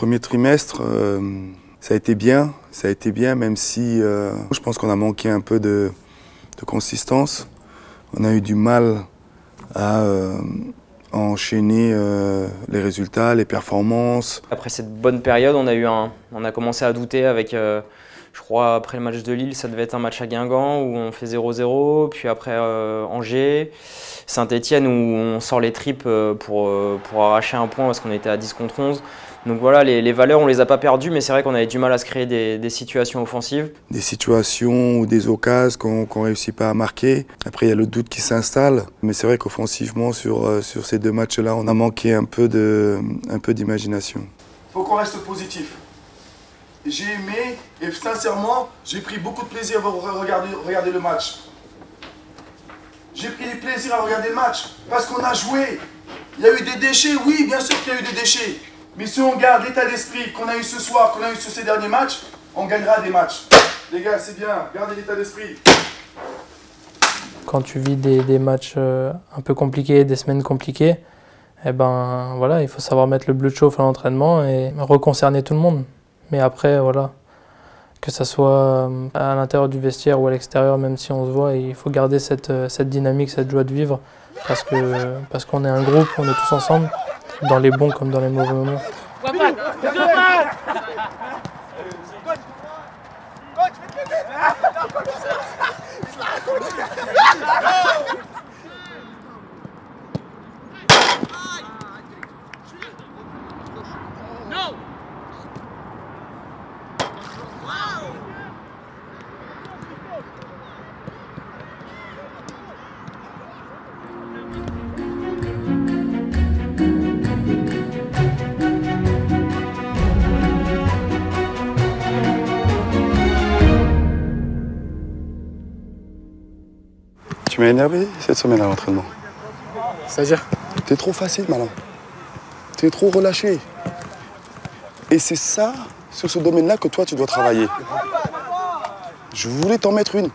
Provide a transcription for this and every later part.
Premier trimestre, ça a été bien, même si je pense qu'on a manqué un peu de consistance. On a eu du mal à enchaîner les résultats, les performances. Après cette bonne période, on a commencé à douter avec, je crois, après le match de Lille, ça devait être un match à Guingamp où on fait 0-0, puis après Angers, Saint-Etienne où on sort les tripes pour arracher un point parce qu'on était à 10 contre 11. Donc voilà, les valeurs, on les a pas perdues, mais c'est vrai qu'on avait du mal à se créer des situations offensives. Des situations ou des occasions qu'on ne réussit pas à marquer. Après, il y a le doute qui s'installe. Mais c'est vrai qu'offensivement, sur ces deux matchs-là, on a manqué un peu d'imagination. Il faut qu'on reste positif. J'ai aimé et sincèrement, j'ai pris beaucoup de plaisir à regarder le match. J'ai pris du plaisir à regarder le match parce qu'on a joué. Il y a eu des déchets, oui, bien sûr qu'il y a eu des déchets. Mais si on garde l'état d'esprit qu'on a eu ce soir, qu'on a eu sur ces derniers matchs, on gagnera des matchs. Les gars, c'est bien, gardez l'état d'esprit. Quand tu vis des matchs un peu compliqués, des semaines compliquées, eh ben, voilà, il faut savoir mettre le bleu de chauffe à l'entraînement et reconcerner tout le monde. Mais après, voilà, que ça soit à l'intérieur du vestiaire ou à l'extérieur, même si on se voit, il faut garder cette dynamique, cette joie de vivre, parce qu'on est un groupe, on est tous ensemble, dans les bons comme dans les mauvais moments. Tu m'as énervé cette semaine à l'entraînement. C'est-à-dire? T'es trop facile, Malin. T'es trop relâché. Et c'est ça, sur ce domaine-là, que toi, tu dois travailler. Je voulais t'en mettre une.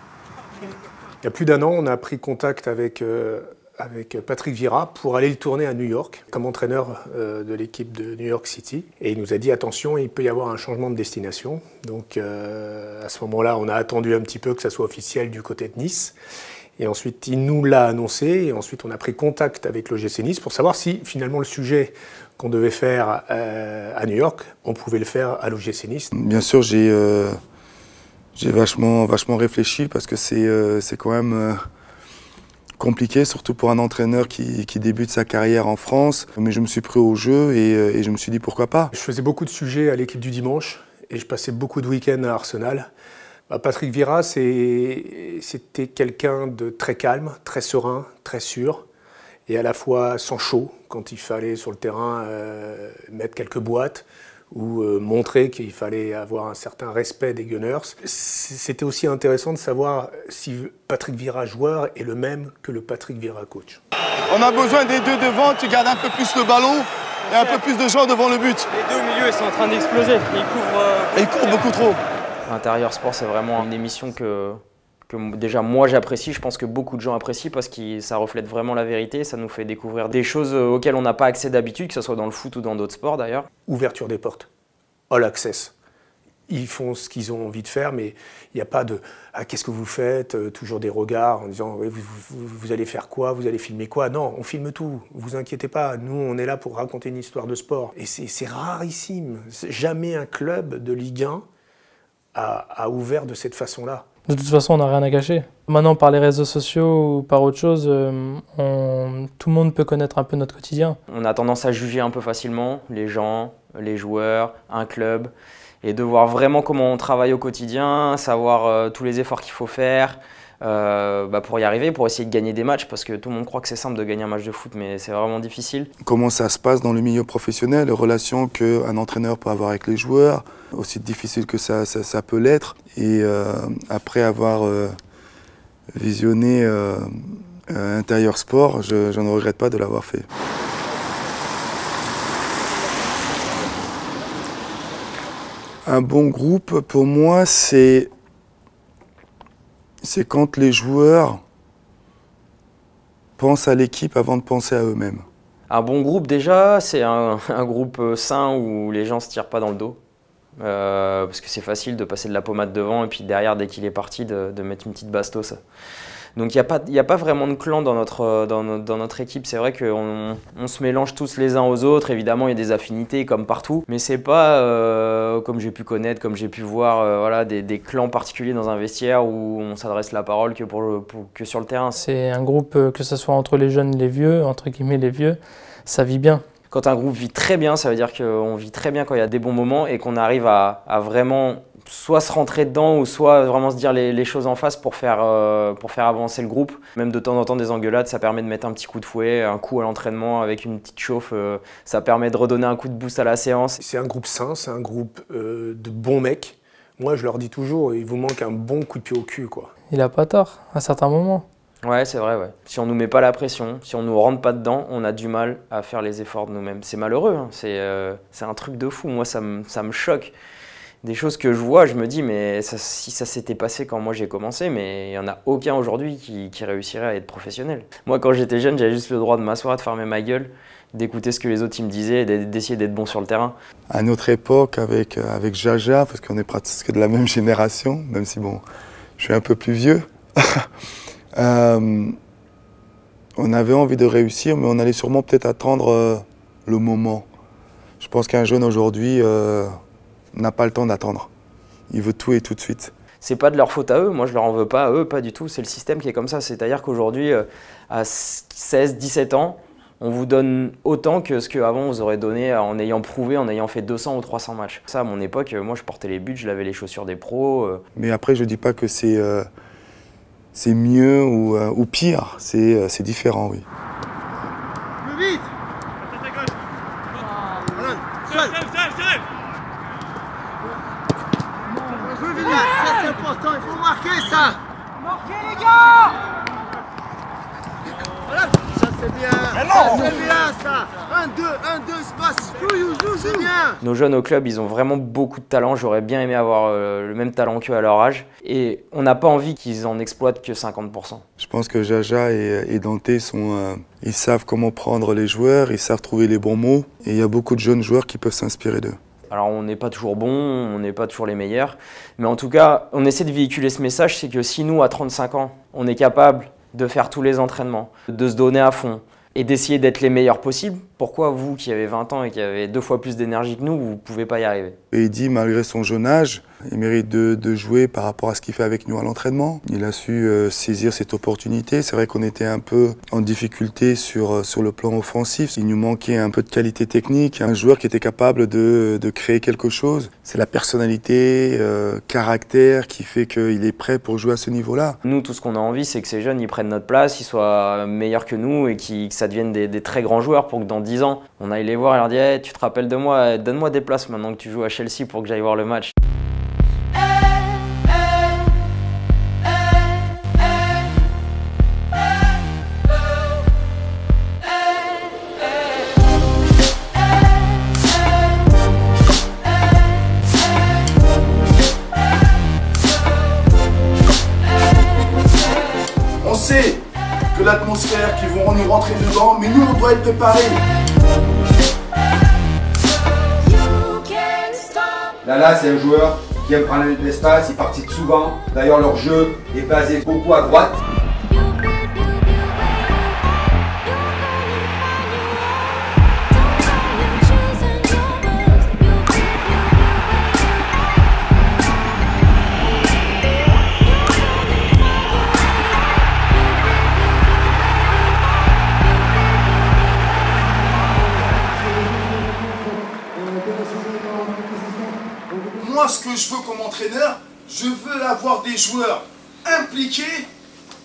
Il y a plus d'un an, on a pris contact avec Patrick Vieira pour aller le tourner à New York comme entraîneur de l'équipe de New York City. Et il nous a dit attention, il peut y avoir un changement de destination. Donc à ce moment-là, on a attendu un petit peu que ça soit officiel du côté de Nice. Et ensuite, il nous l'a annoncé. Et ensuite, on a pris contact avec l'OGC Nice pour savoir si finalement le sujet qu'on devait faire à New York, on pouvait le faire à l'OGC Nice. Bien sûr, j'ai vachement réfléchi parce que c'est quand même compliqué, surtout pour un entraîneur qui débute sa carrière en France. Mais je me suis pris au jeu et je me suis dit pourquoi pas. Je faisais beaucoup de sujets à l'équipe du dimanche et je passais beaucoup de week-ends à Arsenal. Patrick Vieira, c'était quelqu'un de très calme, très serein, très sûr et à la fois sans show quand il fallait sur le terrain mettre quelques boîtes ou montrer qu'il fallait avoir un certain respect des Gunners. C'était aussi intéressant de savoir si Patrick Vieira joueur est le même que le Patrick Vieira coach. On a besoin des deux devant, tu gardes un peu plus le ballon et un peu plus de gens devant le but. Les deux au milieu, ils sont en train d'exploser. Ils courent beaucoup trop. Intérieur Sport, c'est vraiment une émission que déjà moi j'apprécie, je pense que beaucoup de gens apprécient parce que ça reflète vraiment la vérité, ça nous fait découvrir des choses auxquelles on n'a pas accès d'habitude, que ce soit dans le foot ou dans d'autres sports d'ailleurs. Ouverture des portes, all access. Ils font ce qu'ils ont envie de faire, mais il n'y a pas de « ah, qu'est-ce que vous faites ?» toujours des regards en disant oui, « vous allez faire quoi? Vous allez filmer quoi ?» Non, on filme tout, vous inquiétez pas, nous on est là pour raconter une histoire de sport. Et c'est rarissime, jamais un club de Ligue 1 a ouvert de cette façon-là. De toute façon, on n'a rien à cacher. Maintenant, par les réseaux sociaux ou par autre chose, tout le monde peut connaître un peu notre quotidien. On a tendance à juger un peu facilement les gens, les joueurs, un club, et de voir vraiment comment on travaille au quotidien, savoir tous les efforts qu'il faut faire pour y arriver, pour essayer de gagner des matchs, parce que tout le monde croit que c'est simple de gagner un match de foot, mais c'est vraiment difficile. Comment ça se passe dans le milieu professionnel, les relations qu'un entraîneur peut avoir avec les joueurs, aussi difficile que ça peut l'être. Et après avoir visionné Intérieur Sport, je ne regrette pas de l'avoir fait. Un bon groupe, pour moi, c'est quand les joueurs pensent à l'équipe avant de penser à eux-mêmes. Un bon groupe déjà, c'est un groupe sain où les gens ne se tirent pas dans le dos. Parce que c'est facile de passer de la pommade devant et puis derrière, dès qu'il est parti, de mettre une petite bastos. Donc il n'y a pas vraiment de clan dans notre équipe. C'est vrai qu'on se mélange tous les uns aux autres. Évidemment, il y a des affinités comme partout. Mais c'est pas, comme j'ai pu connaître, comme j'ai pu voir, voilà, des clans particuliers dans un vestiaire où on s'adresse la parole que sur le terrain. C'est un groupe, que ce soit entre les jeunes et les vieux, entre guillemets les vieux, ça vit bien. Quand un groupe vit très bien, ça veut dire qu'on vit très bien quand il y a des bons moments et qu'on arrive à vraiment soit se rentrer dedans ou soit vraiment se dire les choses en face pour faire avancer le groupe. Même de temps en temps des engueulades, ça permet de mettre un petit coup de fouet, un coup à l'entraînement avec une petite chauffe. Ça permet de redonner un coup de boost à la séance. C'est un groupe sain, c'est un groupe de bons mecs. Moi, je leur dis toujours, il vous manque un bon coup de pied au cul, quoi. Il n'a pas tort, à certains moments. Ouais, c'est vrai, ouais. Si on nous met pas la pression, si on nous rentre pas dedans, on a du mal à faire les efforts de nous-mêmes. C'est malheureux, hein. C'est un truc de fou. Moi, ça me choque. Des choses que je vois, je me dis, mais si ça s'était passé quand moi j'ai commencé, mais il n'y en a aucun aujourd'hui qui réussirait à être professionnel. Moi, quand j'étais jeune, j'avais juste le droit de m'asseoir, de fermer ma gueule, d'écouter ce que les autres ils me disaient et d'essayer d'être bon sur le terrain. À notre époque, avec Jaja, parce qu'on est presque de la même génération, même si bon, je suis un peu plus vieux, on avait envie de réussir, mais on allait sûrement peut-être attendre le moment. Je pense qu'un jeune aujourd'hui n'a pas le temps d'attendre. Il veut tout et tout de suite. C'est pas de leur faute à eux, moi je leur en veux pas à eux, pas du tout. C'est le système qui est comme ça. C'est-à-dire qu'aujourd'hui, à 16, 17 ans, on vous donne autant que ce qu'avant vous aurez donné en ayant prouvé, en ayant fait 200 ou 300 matchs. Ça, à mon époque, moi je portais les buts, je lavais les chaussures des pros. Mais après, je dis pas que c'est mieux ou pire, c'est différent, oui. Plus vite. Ça c'est important, il faut marquer ça. Marquez les gars. Voilà, ça c'est bien. Ça c'est bien ça. 1-2, espace. C'est bien. Nos jeunes au club, ils ont vraiment beaucoup de talent. J'aurais bien aimé avoir le même talent qu'eux à leur âge. Et on n'a pas envie qu'ils en exploitent que 50%. Je pense que Jaja et Dante ils savent comment prendre les joueurs, ils savent trouver les bons mots. Et il y a beaucoup de jeunes joueurs qui peuvent s'inspirer d'eux. Alors on n'est pas toujours bon, on n'est pas toujours les meilleurs. Mais en tout cas, on essaie de véhiculer ce message, c'est que si nous, à 35 ans, on est capable de faire tous les entraînements, de se donner à fond et d'essayer d'être les meilleurs possibles, pourquoi vous, qui avez 20 ans et qui avez 2 fois plus d'énergie que nous, vous ne pouvez pas y arriver? Et Eddy, malgré son jeune âge, il mérite de jouer par rapport à ce qu'il fait avec nous à l'entraînement. Il a su saisir cette opportunité. C'est vrai qu'on était un peu en difficulté sur le plan offensif. Il nous manquait un peu de qualité technique, un joueur qui était capable de créer quelque chose. C'est la personnalité, caractère qui fait qu'il est prêt pour jouer à ce niveau-là. Nous, tout ce qu'on a envie, c'est que ces jeunes ils prennent notre place, ils soient meilleurs que nous et que ça devienne des très grands joueurs pour que dans 10 ans, on aille les voir et leur dire hey, « tu te rappelles de moi, donne-moi des places maintenant que tu joues à Chelsea pour que j'aille voir le match ». On sait que l'atmosphère qu'ils vont nous rentrer dedans, mais nous on doit être préparés. Lala, c'est un joueur qui aime prendre l'espace, il participe souvent. D'ailleurs, leur jeu est basé beaucoup à droite. Moi, ce que je veux comme entraîneur, je veux avoir des joueurs impliqués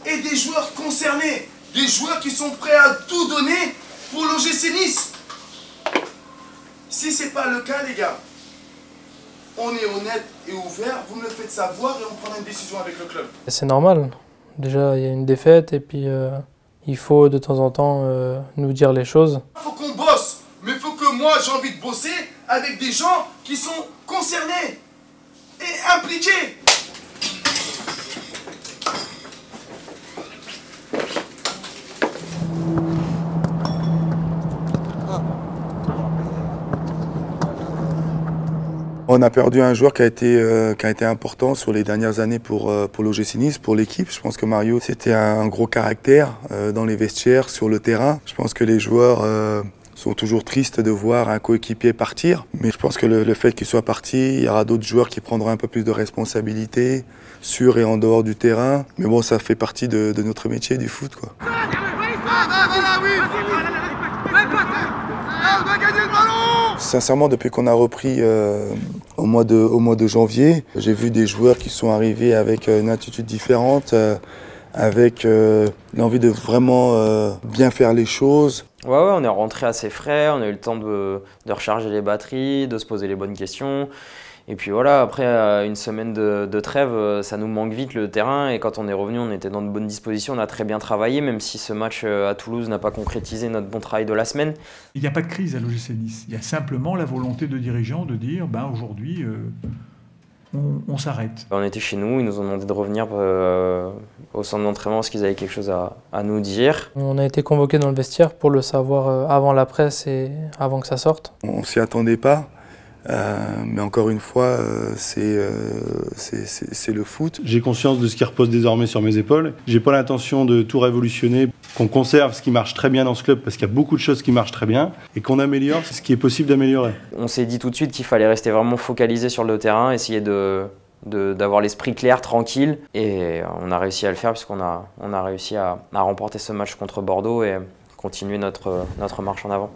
et des joueurs concernés. Des joueurs qui sont prêts à tout donner pour l'OGC Nice. Si ce n'est pas le cas, les gars, on est honnête et ouvert, vous me le faites savoir et on prendra une décision avec le club. C'est normal. Déjà, il y a une défaite et puis il faut de temps en temps nous dire les choses. Il faut qu'on bosse, mais il faut que moi, j'ai envie de bosser avec des gens qui sont concernés et impliqués. On a perdu un joueur qui a été important sur les dernières années pour l'OGC Nice, pour l'équipe. Je pense que Mario, c'était un gros caractère dans les vestiaires, sur le terrain. Je pense que les joueurs sont toujours tristes de voir un coéquipier partir. Mais je pense que le fait qu'il soit parti, il y aura d'autres joueurs qui prendront un peu plus de responsabilités, sur et en dehors du terrain. Mais bon, ça fait partie de notre métier du foot, quoi. Sincèrement, depuis qu'on a repris au mois de janvier, j'ai vu des joueurs qui sont arrivés avec une attitude différente, avec l'envie de vraiment bien faire les choses. Ouais, on est rentré assez frais, on a eu le temps de recharger les batteries, de se poser les bonnes questions. Et puis voilà, après une semaine de trêve, ça nous manque vite le terrain. Et quand on est revenu, on était dans de bonnes dispositions, on a très bien travaillé, même si ce match à Toulouse n'a pas concrétisé notre bon travail de la semaine. Il n'y a pas de crise à l'OGC Nice. Il y a simplement la volonté de dirigeants de dire aujourd'hui, on s'arrête. On était chez nous, ils nous ont demandé de revenir au centre d'entraînement parce qu'ils avaient quelque chose à nous dire. On a été convoqués dans le vestiaire pour le savoir avant la presse et avant que ça sorte. On ne s'y attendait pas. Mais encore une fois, c'est le foot. J'ai conscience de ce qui repose désormais sur mes épaules. J'ai pas l'intention de tout révolutionner, qu'on conserve ce qui marche très bien dans ce club, parce qu'il y a beaucoup de choses qui marchent très bien, et qu'on améliore ce qui est possible d'améliorer. On s'est dit tout de suite qu'il fallait rester vraiment focalisé sur le terrain, essayer d'avoir l'esprit clair, tranquille, et on a réussi à le faire puisqu'on a réussi à remporter ce match contre Bordeaux et continuer notre marche en avant.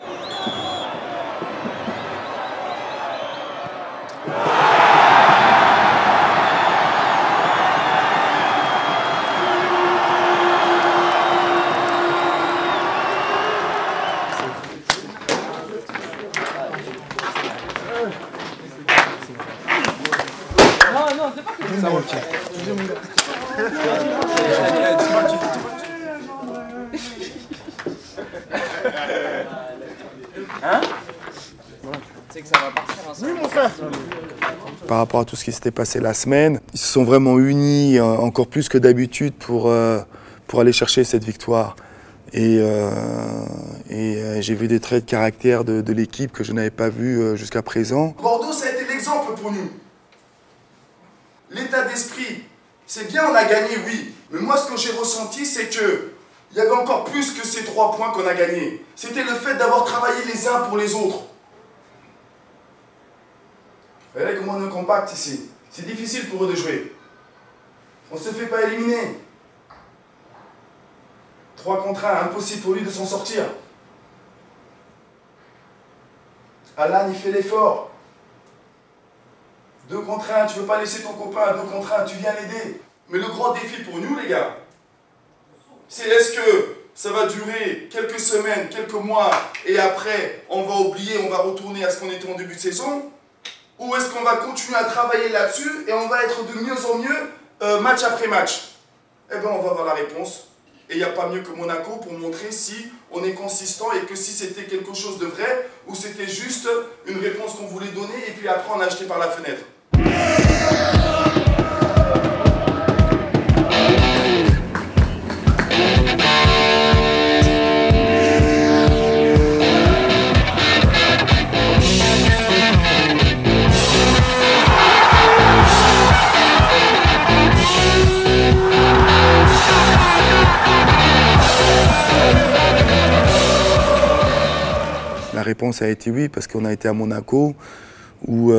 Par rapport à tout ce qui s'était passé la semaine, ils se sont vraiment unis encore plus que d'habitude pour aller chercher cette victoire. Et j'ai vu des traits de caractère de l'équipe que je n'avais pas vu jusqu'à présent. Bordeaux, ça a été l'exemple pour nous. L'état d'esprit, c'est bien, on a gagné, oui. Mais moi, ce que j'ai ressenti, c'est que il y avait encore plus que ces 3 points qu'on a gagnés. C'était le fait d'avoir travaillé les uns pour les autres. Vous voyez comment on est compact ici. C'est difficile pour eux de jouer. On ne se fait pas éliminer. 3 contre 1, impossible pour lui de s'en sortir. Alan, il fait l'effort. 2 contre 1, tu ne veux pas laisser ton copain à 2 contre 1, tu viens l'aider. Mais le grand défi pour nous, les gars, c'est est-ce que ça va durer quelques semaines, quelques mois, et après, on va oublier, on va retourner à ce qu'on était en début de saison? Ou est-ce qu'on va continuer à travailler là-dessus et on va être de mieux en mieux match après match? Eh bien, on va avoir la réponse. Et il n'y a pas mieux que Monaco pour montrer si on est consistant et que si c'était quelque chose de vrai ou c'était juste une réponse qu'on voulait donner et puis après on a acheté par la fenêtre. La réponse a été oui, parce qu'on a été à Monaco, où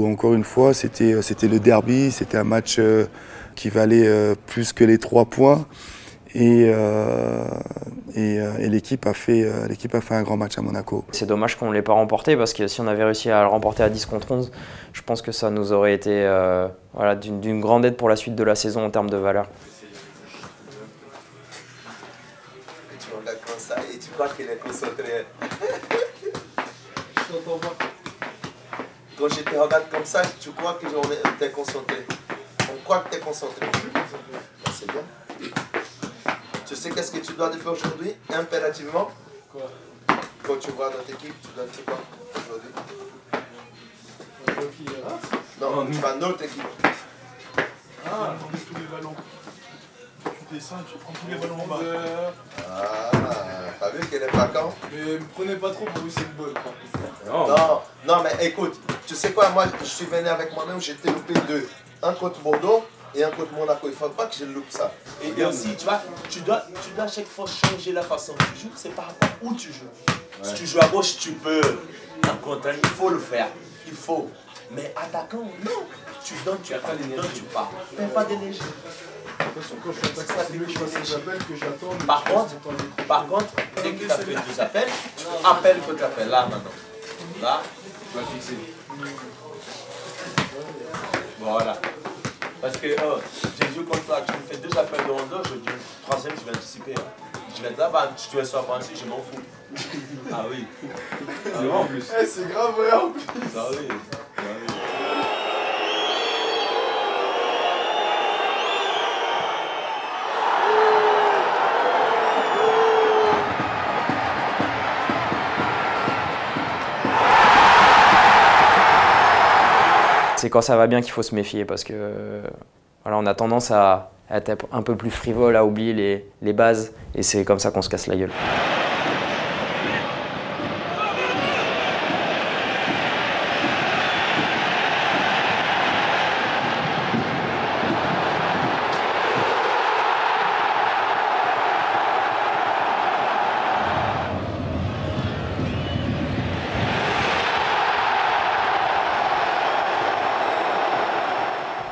encore une fois, c'était le derby, c'était un match qui valait plus que les 3 points. Et l'équipe a fait un grand match à Monaco. C'est dommage qu'on ne l'ait pas remporté, parce que si on avait réussi à le remporter à 10 contre 11, je pense que ça nous aurait été voilà, d'une grande aide pour la suite de la saison en termes de valeur. Tu regardes comme ça et tu crois qu'il est concentré. Quand je te regarde comme ça, tu crois que tu es concentré. On croit que tu es concentré. C'est bien. Tu sais qu'est-ce que tu dois faire aujourd'hui, impérativement? Quoi? Quand tu vois notre équipe, tu dois faire quoi aujourd'hui? Non, tu vas notre équipe. Ah, on met tous les ballons. Tu descends, tu prends tous les ballons en bas. Ah, t'as vu qu'elle est vacante? Mais prenez pas trop pour vous, c'est une bonne. Non, mais écoute, Tu sais quoi, moi, je suis venu avec moi-même, j'ai été loupé deux. Un contre Bordeaux et un contre Monaco. Il ne faut pas que je loupe ça. Et aussi, tu vois, tu dois à chaque fois changer la façon que tu joues. C'est par rapport où tu joues. Si tu joues à gauche, tu peux. En contre, il faut le faire. Il faut. Mais attaquant, non. Tu donnes, tu pars. Tu donnes, tu pars. Même pas d'énergie. Par contre, dès que tu as fait 2 appels, tu appelles que tu appelles. Là, maintenant. Là, tu vas fixer. Voilà. Parce que j'ai joué comme ça, tu me fais 2 appels de rondo, je dis 3e, je vais anticiper. Je vais être là, bah, tu es sur penser, je m'en fous. Ah oui. Ah oui, en plus. C'est grave, ouais, en plus. Ah oui. Ah oui. C'est quand ça va bien qu'il faut se méfier parce que voilà, on a tendance à être un peu plus frivole, à oublier les bases et c'est comme ça qu'on se casse la gueule.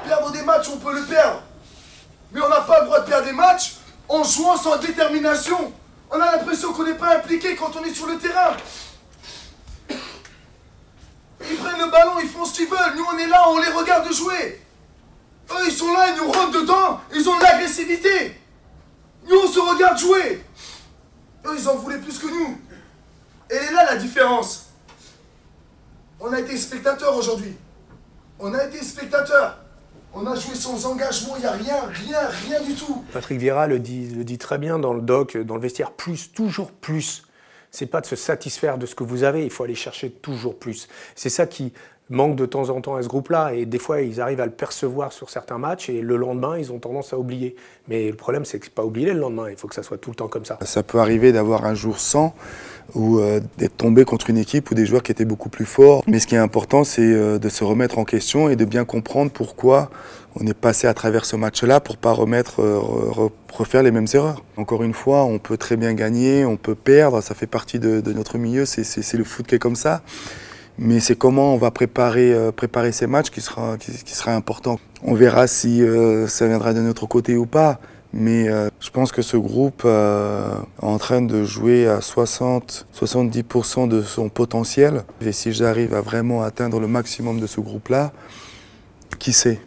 Perdre des matchs, on peut le perdre. Mais on n'a pas le droit de perdre des matchs en jouant sans détermination. On a l'impression qu'on n'est pas impliqué quand on est sur le terrain. Ils prennent le ballon, ils font ce qu'ils veulent. Nous, on est là, on les regarde jouer. Eux, ils sont là, ils nous rentrent dedans. Ils ont de l'agressivité. Nous, on se regarde jouer. Eux, ils en voulaient plus que nous. Et elle est là, la différence. On a été spectateurs aujourd'hui. On a été spectateurs. On a joué sans engagement, il n'y a rien du tout. Patrick Vieira le dit très bien dans le doc, dans le vestiaire, plus, toujours plus. C'est pas de se satisfaire de ce que vous avez, il faut aller chercher toujours plus. C'est ça qui manque de temps en temps à ce groupe-là, et des fois ils arrivent à le percevoir sur certains matchs, et le lendemain ils ont tendance à oublier. Mais le problème c'est que c'est pas oublier le lendemain, il faut que ça soit tout le temps comme ça. Ça peut arriver d'avoir un jour sans, ou d'être tombé contre une équipe ou des joueurs qui étaient beaucoup plus forts. Mais ce qui est important, c'est de se remettre en question et de bien comprendre pourquoi on est passé à travers ce match-là pour pas refaire les mêmes erreurs. Encore une fois, on peut très bien gagner, on peut perdre, ça fait partie de notre milieu, c'est le foot qui est comme ça. Mais c'est comment on va préparer ces matchs qui sera important. On verra si ça viendra de notre côté ou pas. Mais je pense que ce groupe est en train de jouer à 60-70% de son potentiel. Et si j'arrive à vraiment atteindre le maximum de ce groupe-là, qui sait ?